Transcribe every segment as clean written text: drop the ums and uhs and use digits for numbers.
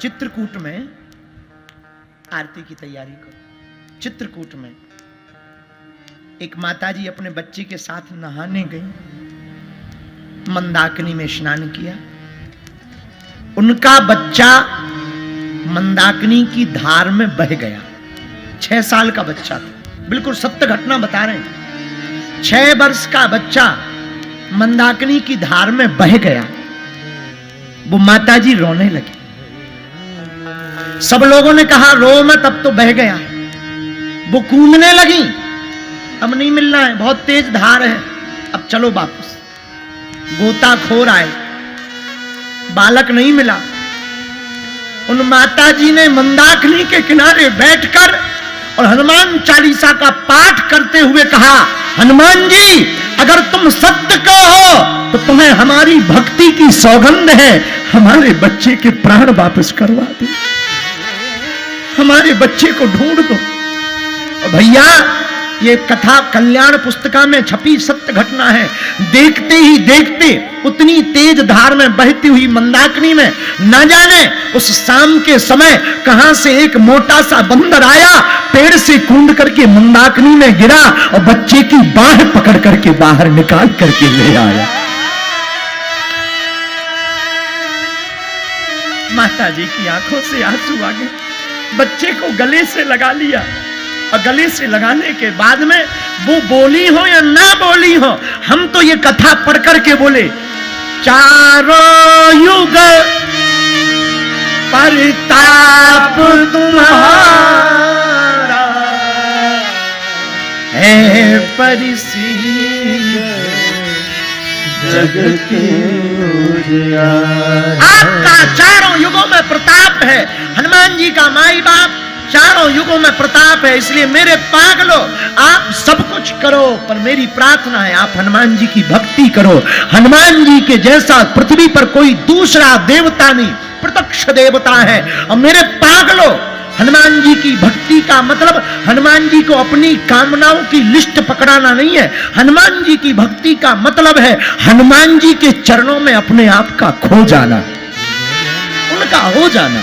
चित्रकूट में आरती की तैयारी करो। चित्रकूट में एक माताजी अपने बच्चे के साथ नहाने गई, मंदाकिनी में स्नान किया। उनका बच्चा मंदाकिनी की धार में बह गया। 6 साल का बच्चा था, बिल्कुल सत्य घटना बता रहे हैं। 6 वर्ष का बच्चा मंदाकिनी की धार में बह गया। वो माताजी रोने लगी। सब लोगों ने कहा रो मत, अब तो बह गया। वो कूदने लगी, अब नहीं मिलना है, बहुत तेज धार है, अब चलो वापस। गोताखोर आए, बालक नहीं मिला। उन माताजी ने मंदाकिनी के किनारे बैठकर और हनुमान चालीसा का पाठ करते हुए कहा, हनुमान जी अगर तुम सत्य को हो तो तुम्हें हमारी भक्ति की सौगंध है, हमारे बच्चे के प्राण वापस करवा दो, हमारे बच्चे को ढूंढ दो। भैया ये कथा कल्याण पुस्तिका में छपी सत्य घटना है। देखते ही देखते उतनी तेज धार में बहती हुई मंदाकिनी में न जाने उस शाम के समय कहां से एक मोटा सा बंदर आया, पेड़ से कूद करके मंदाकिनी में गिरा और बच्चे की बाह पकड़ करके बाहर निकाल करके ले आया। माता जी की आंखों से आंसू आ गए। बच्चे को गले से लगा लिया और गले से लगाने के बाद में वो बोली हो या ना बोली हो, हम तो ये कथा पढ़ करके बोले, चारों युग परताप तुम्हारा है परिसीद जग के उजियारे। आपका चारों युगों में प्रताप है। हनुमान जी का माई बाप चारों युगों में प्रताप है। इसलिए मेरे पागलो आप सब कुछ करो, पर मेरी प्रार्थना है आप हनुमान जी की भक्ति करो। हनुमान जी के जैसा पृथ्वी पर कोई दूसरा देवता नहीं, प्रत्यक्ष देवता है। और मेरे पागलो हनुमान जी की भक्ति का मतलब हनुमान जी को अपनी कामनाओं की लिस्ट पकड़ाना नहीं है। हनुमान जी की भक्ति का मतलब है हनुमान जी के चरणों में अपने आप का खो जाना, उनका हो जाना।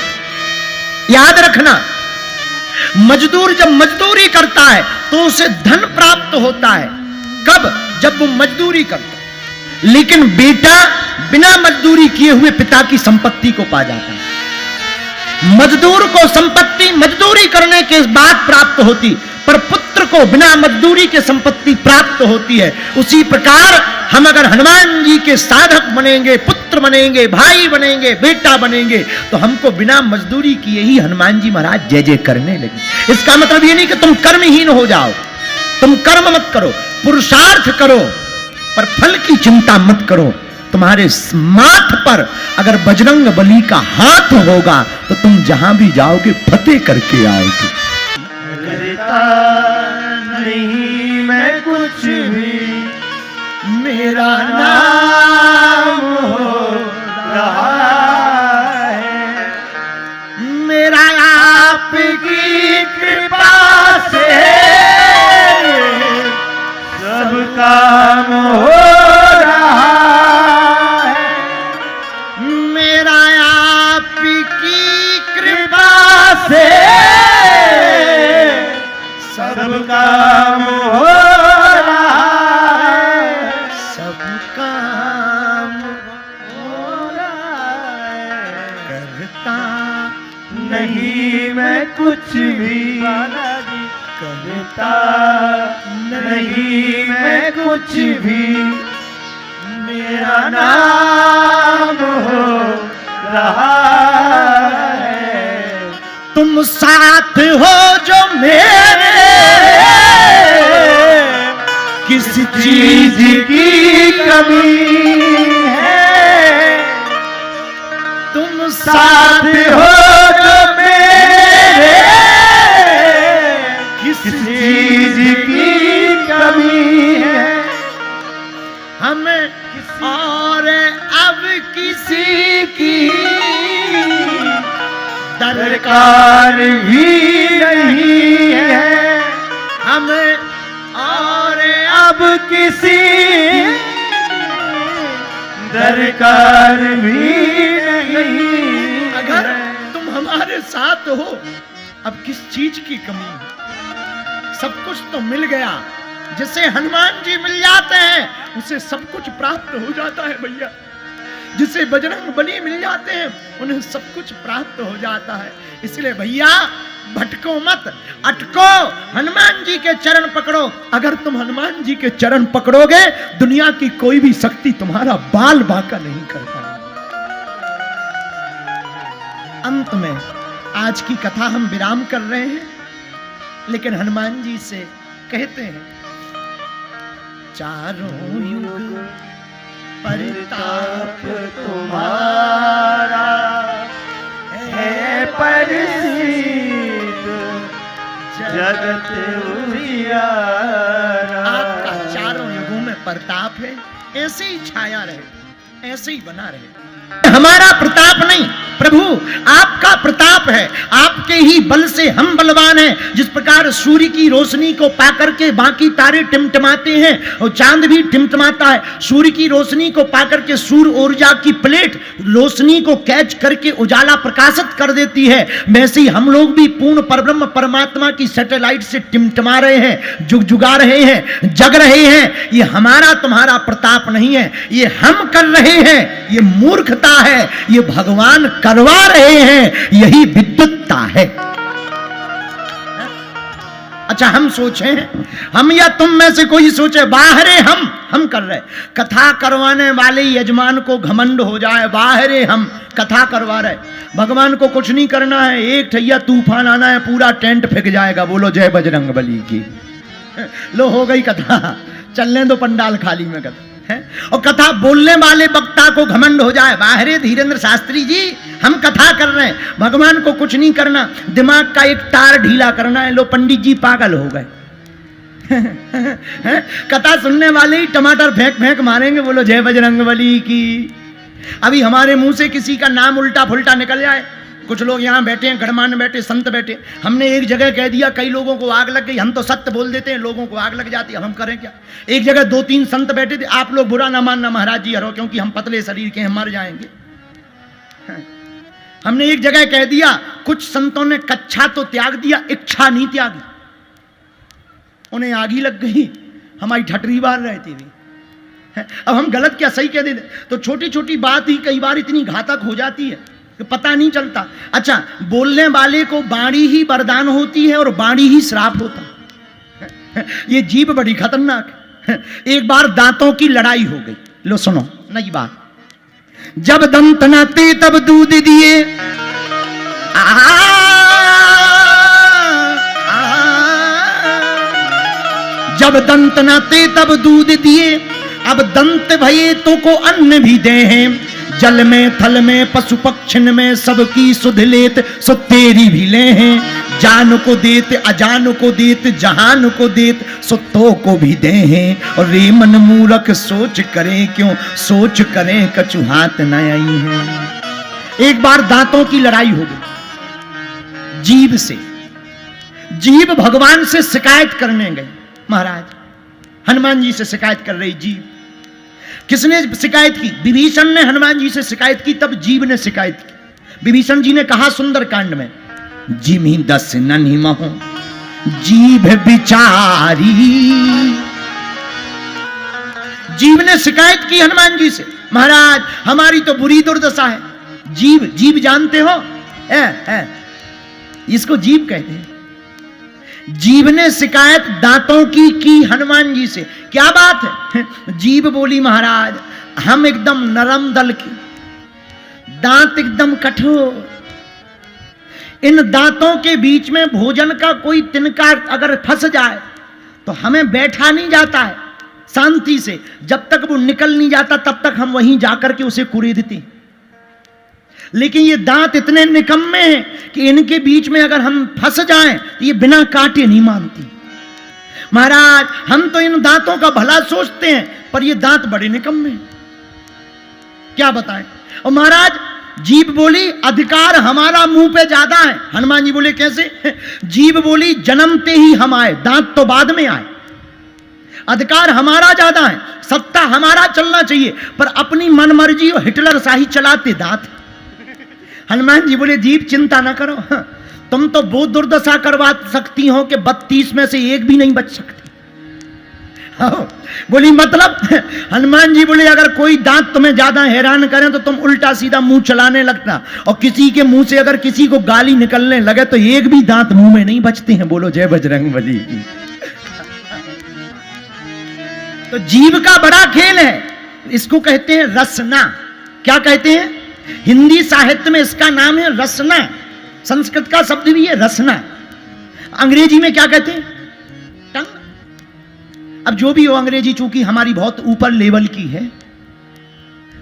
याद रखना, मजदूर जब मजदूरी करता है तो उसे धन प्राप्त होता है। कब? जब वो मजदूरी करता है। लेकिन बेटा बिना मजदूरी किए हुए पिता की संपत्ति को पा जाता है। मजदूर को संपत्ति मजदूरी करने के बाद प्राप्त होती, पर पुत्र को बिना मजदूरी के संपत्ति प्राप्त होती है। उसी प्रकार हम अगर हनुमान जी के साधक बनेंगे, पुत्र बनेंगे, भाई बनेंगे, बेटा बनेंगे, तो हमको बिना मजदूरी किए ही हनुमान जी महाराज जय जय करने लगे। इसका मतलब ये नहीं कि तुम कर्महीन हो जाओ, तुम कर्म मत करो, पुरुषार्थ करो, पर फल की चिंता मत करो। तुम्हारे माथ पर अगर बजरंग बली का हाथ होगा तो तुम जहां भी जाओगे फतेह करके आओगे। करता नहीं मैं कुछ भी, मेरा नाम हो रहा है, मेरा आपकी कृपा से सब काम हो रहा है, मेरा आपकी कृपा से सब काम हो रहा है, सब काम हो रहा है। करता नहीं मैं कुछ भी करता नहीं मैं कुछ भी, मेरा नाम हो रहा है। तुम साथ हो जो मेरे, किस चीज की कमी है, तुम साथ हो जो मेरे, किस चीज की कमी है। हमें और अब किसी की दरकार भी नहीं है, हमें और अब किसी दरकार भी नहीं। अगर तुम तुम्हारे साथ हो, अब किस चीज की कमी है? सब कुछ तो मिल गया। जिसे हनुमान जी मिल जाते हैं उसे सब कुछ प्राप्त हो जाता है भैया। जिसे बजरंग बली मिल जाते हैं उन्हें सब कुछ प्राप्त हो जाता है। इसलिए भैया भटको मत, अटको, हनुमान जी के चरण पकड़ो। अगर तुम हनुमान जी के चरण पकड़ोगे, दुनिया की कोई भी शक्ति तुम्हारा बाल बांका नहीं कर पाएगी। अंत में आज की कथा हम विराम कर रहे हैं, लेकिन हनुमान जी से कहते हैं, चारों युग प्रताप तुम्हारा है प्रसिद्ध जगत उजियारा। आपका चारों युगों में प्रताप है, ऐसे ही छाया रहे, ऐसे ही बना रहे। हमारा प्रताप नहीं, प्रभु आपका प्रताप है। आपके ही बल से हम बलवान हैं। जिस प्रकार सूर्य की रोशनी को पाकर के बाकी तारे टिमटिमाते हैं और चांद भी टिमटिमाता है, सूर्य की रोशनी को पाकर के सूर्य ऊर्जा की प्लेट रोशनी को कैच करके उजाला प्रकाशित कर देती है, वैसे ही हम लोग भी पूर्ण परब्रह्म परमात्मा की सैटेलाइट से टिमटिमा रहे हैं, जुगजुगा रहे हैं, जग रहे हैं। ये हमारा तुम्हारा प्रताप नहीं है, ये हम कर रहे हैं, ये मूर्खता है, ये भगवान करवा रहे हैं, यही विद्वत्ता है। अच्छा हम सोचें, हम या तुम में से कोई सोचे बाहरे हम कर रहे। कथा करवाने वाले यजमान को घमंड हो जाए, बाहरे हम कथा करवा रहे। भगवान को कुछ नहीं करना है, एक ठैया तूफान आना है, पूरा टेंट फेंक जाएगा। बोलो जय बजरंग बली की। लो हो गई कथा, चलने दो पंडाल खाली में कथा है। और कथा बोलने वाले वक्ता को घमंड हो जाए, बाहरे धीरेन्द्र शास्त्री जी हम कथा कर रहे हैं, भगवान को कुछ नहीं करना, दिमाग का एक तार ढीला करना है। लो पंडित जी पागल हो गए। कथा सुनने वाले ही टमाटर फेंक फेंक मारेंगे। बोलो जय बजरंग बली की। अभी हमारे मुंह से किसी का नाम उल्टा फुल्टा निकल जाए, कुछ लोग यहाँ बैठे हैं, गणमान्य बैठे, संत बैठे, हमने एक जगह कह दिया, कई लोगों को आग लग गई। हम तो सत्य बोल देते हैं, लोगों को आग लग जाती है, हम करें क्या। एक जगह 2-3 संत बैठे थे, आप लोग बुरा ना मानना महाराज जी, हरो, क्योंकि हम पतले शरीर के हैं, मर जाएंगे। हमने एक जगह कह दिया, कुछ संतों ने कच्छा तो त्याग दिया, इच्छा नहीं त्यागी, उन्हें आग ही लग गई, हमारी ठटरी बार रहती थी। अब हम गलत क्या सही कह देते, तो छोटी छोटी बात ही कई बार इतनी घातक हो जाती है कि पता नहीं चलता। अच्छा बोलने वाले को बाणी ही वरदान होती है और बाणी ही श्राप होता है। ये जीभ बड़ी खतरनाक है। एक बार दांतों की लड़ाई हो गई। लो सुनो नई बात। जब दंत न थे तब दूध दिए, जब दंत न थे तब दूध दिए, अब दंत भये तो को अन्न भी दे हैं। जल में थल में पशु पक्षिन में सबकी सुध लेत, सो तेरी भी ले हैं। जान को देत अजान को देत, जहान को देत, सो तो को भी दे हैं। और रे मन मूरख सोच करें क्यों, सोच करें कछु हाथ न आई है। एक बार दांतों की लड़ाई हो गई जीभ से। जीभ भगवान से शिकायत करने गई। महाराज हनुमान जी से शिकायत कर रही जीभ। किसने शिकायत की? विभीषण ने हनुमान जी से शिकायत की, तब जीभ ने शिकायत की। विभीषण जी ने कहा सुंदर कांड में, जिमि 10 नन्हि महु जीभ बिचारी। जीभ ने शिकायत की हनुमान जी से, महाराज हमारी तो बुरी दुर्दशा है। जीभ, जीभ जानते हो इसको जीभ कहते हैं। जीभ ने शिकायत दांतों की हनुमान जी से। क्या बात है? जीभ बोली महाराज हम एकदम नरम दल की, दांत एकदम कठोर, इन दांतों के बीच में भोजन का कोई तिनका अगर फंस जाए तो हमें बैठा नहीं जाता है शांति से। जब तक वो निकल नहीं जाता तब तक हम वहीं जाकर के उसे कुरेदते। लेकिन ये दांत इतने निकम्मे हैं कि इनके बीच में अगर हम फंस जाएं तो ये बिना काटे नहीं मानती। महाराज हम तो इन दांतों का भला सोचते हैं, पर ये दांत बड़े निकम्मे हैं, क्या बताएं। और महाराज जीभ बोली अधिकार हमारा मुंह पे ज्यादा है। हनुमान जी बोले कैसे? जीभ बोली जन्मते ही हम आए, दांत तो बाद में आए। अधिकार हमारा ज्यादा है, सत्ता हमारा चलना चाहिए, पर अपनी मनमर्जी और हिटलर शाही चलाते दांत। हनुमान जी बोले जीव चिंता ना करो, तुम तो वो दुर्दशा करवा सकती हो कि 32 में से एक भी नहीं बच सकती। बोली मतलब? हनुमान जी बोले अगर कोई दांत तुम्हें ज्यादा हैरान करें तो तुम उल्टा सीधा मुंह चलाने लगता, और किसी के मुंह से अगर किसी को गाली निकलने लगे तो एक भी दांत मुंह में नहीं बचते हैं। बोलो जय बजरंगबली की। तो जीव का बड़ा खेल है, इसको कहते हैं रसना। क्या कहते हैं? हिंदी साहित्य में इसका नाम है रसना, संस्कृत का शब्द भी है रसना। अंग्रेजी में क्या कहते हैं? टंग। अब जो भी हो, अंग्रेजी चूंकि हमारी बहुत ऊपर लेवल की है,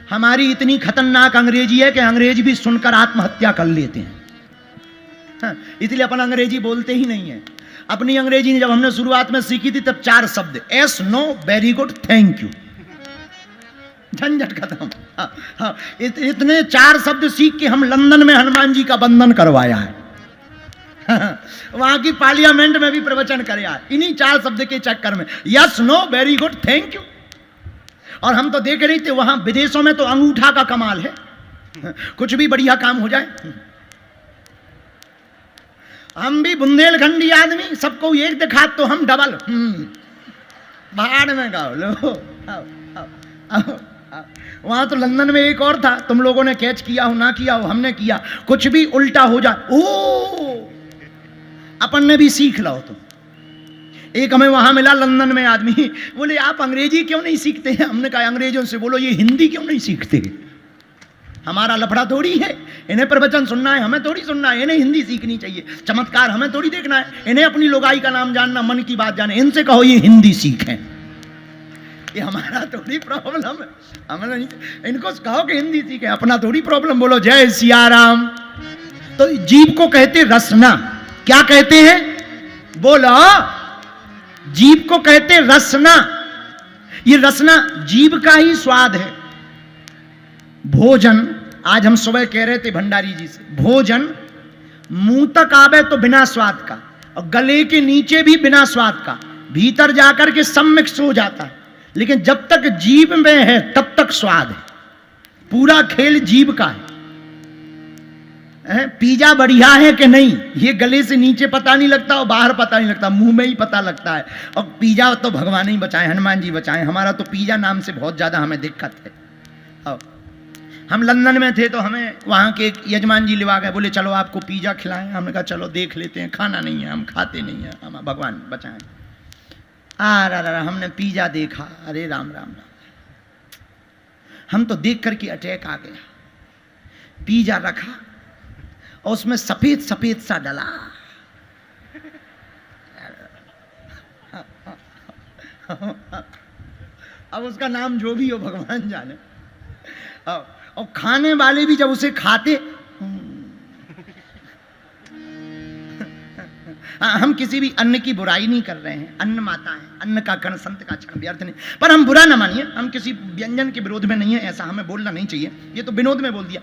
हमारी इतनी खतरनाक अंग्रेजी है कि अंग्रेजी भी सुनकर आत्महत्या कर लेते हैं। हाँ, इसलिए अपन अंग्रेजी बोलते ही नहीं है। अपनी अंग्रेजी जब हमने शुरुआत में सीखी थी तब 4 शब्द, yes, no, very good, thank you, झंझट खत्म। हाँ, हाँ, इतने 4 शब्द सीख के हम लंदन में हनुमान जी का बंधन करवाया है। वहां की पार्लियामेंट में भी प्रवचन कराया इन्हीं 4 शब्द के चक्कर में, yes, no, very good, thank you. और हम तो देख रहे थे वहां विदेशों में तो अंगूठा का कमाल है, कुछ भी बढ़िया काम हो जाए। हम भी बुंदेलखंडी आदमी, सबको एक दिखा तो हम डबल, भाड़ में गाओ लो। वहां तो लंदन में एक और था, तुम लोगों ने कैच किया हो ना किया हो, हमने किया, कुछ भी उल्टा हो जाए ओ अपन ने भी सीख लो। तो एक हमें वहां मिला लंदन में आदमी, बोले आप अंग्रेजी क्यों नहीं सीखते हैं? हमने कहा अंग्रेजों से बोलो ये हिंदी क्यों नहीं सीखते? हमारा लफड़ा थोड़ी है, इन्हें प्रवचन सुनना है, हमें थोड़ी सुनना है, इन्हें हिंदी सीखनी चाहिए, चमत्कार हमें थोड़ी देखना है, इन्हें अपनी लोगाई का नाम जानना, मन की बात जाने, इनसे कहो ये हिंदी सीखें। ये हमारा थोड़ी प्रॉब्लम है, हमें नहीं, इनको कहो कि हिंदी सीखें, अपना थोड़ी प्रॉब्लम। बोलो जय सिया राम। तो जीव को कहते रसना। क्या कहते हैं? बोलो। जीव को कहते रसना। ये रसना जीव का ही स्वाद है। भोजन, आज हम सुबह कह रहे थे भंडारी जी से, भोजन मुंह तक आवे तो बिना स्वाद का, और गले के नीचे भी बिना स्वाद का, भीतर जाकर के सब मिक्स हो जाता है, लेकिन जब तक जीभ में है तब तक स्वाद है। पूरा खेल जीभ का है। पिज्जा बढ़िया है कि नहीं ये गले से नीचे पता नहीं लगता और बाहर पता नहीं लगता, मुंह में ही पता लगता है। और पिज्जा तो भगवान ही बचाए, हनुमान जी बचाए, हमारा तो पिज्जा नाम से बहुत ज्यादा हमें दिक्कत है। हम लंदन में थे तो हमें वहाँ के एक यजमान जी लिवा गए, बोले चलो आपको पिज्जा खिलाएं। हमने कहा चलो देख लेते हैं, खाना नहीं है, हम खाते नहीं है, हम भगवान बचाएं। हमने पिज्जा देखा, अरे राम राम राम, हम तो देख करके अटैक आ गया। पिज्जा रखा और उसमें सफेद सफेद सा डला, अब उसका नाम जो भी हो भगवान जाने। और खाने वाले भी जब उसे खाते, हम किसी भी अन्न की बुराई नहीं कर रहे हैं, अन्न माता है, अन्न का कण संत का क्षण व्यर्थ नहीं, पर हम बुरा न मानिए, हम किसी व्यंजन के विरोध में नहीं है, ऐसा हमें बोलना नहीं चाहिए, ये तो विनोद में बोल दिया।